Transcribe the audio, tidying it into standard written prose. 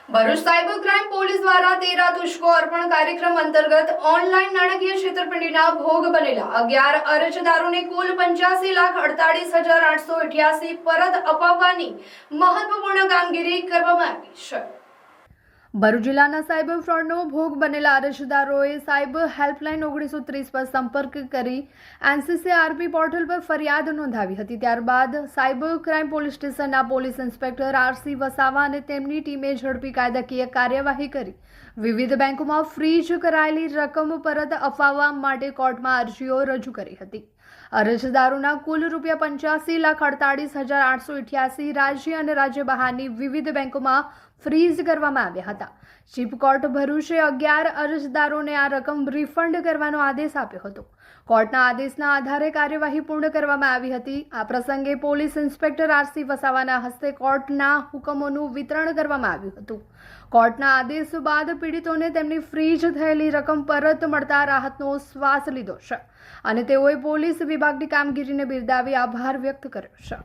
Bharuch cyber crime police દ્વારા 13 તુષ્કો અર્પણ કાર્યક્રમ અંતર્ગત ઓનલાઈન નાણાકીય છેતરપિંડીના ભોગ બનેલા 11 અરજદારોને કુલ 85,48,888 પરત અપાવવાની મહત્વપૂર્ણ કામગીરી કરવામાં આવી છે। ભરૂચ જિલ્લાના સાયબર ફ્રોડનો ભોગ બનેલા અરજદારોએ સાયબર હેલ્પલાઇન 1930 પર સંપર્ક કરી NCCRP પોર્ટલ પર ફરિયાદ નોંધાવી હતી। ત્યારબાદ સાયબર ક્રાઇમ પોલીસ સ્ટેશનના પોલીસ ઇન્સ્પેક્ટર RC વસાવા અને તેમની ટીમે ઝડપી કાયદાકીય કાર્યવાહી કરી વિવિધ બેંકોમાં ફ્રીઝ કરાયેલી રકમ પરત અપાવવા માટે કોર્ટમાં અરજીઓ રજૂ કરી હતી। અરજદારોના કુલ ₹85,48,888 રાજ્ય અને રાજ્ય બહારની વિવિધ બેંકોમાં ફ્રીઝ કરવામાં આવ્યા હતા। ચીફ કોર્ટ ભરૂચે 11 અરજદારોને આ રકમ રિફંડ કરવાનો આદેશ આપ્યો હતો। કોર્ટના આદેશના આધારે કાર્યવાહી પૂર્ણ કરવામાં આવી હતી। આ પ્રસંગે પોલીસ ઇન્સ્પેક્ટર RC વસાવાના હસ્તે કોર્ટના હુકમોનું વિતરણ કરવામાં આવ્યું હતું। કોર્ટના આદેશ બાદ પીડિતોને તેમની ફ્રીઝ થયેલી રકમ પરત મળતા રાહતનો શ્વાસ લીધો છે અને તેઓએ પોલીસ વિભાગની કામગીરીને બિરદાવી આભાર વ્યક્ત કર્યો છે।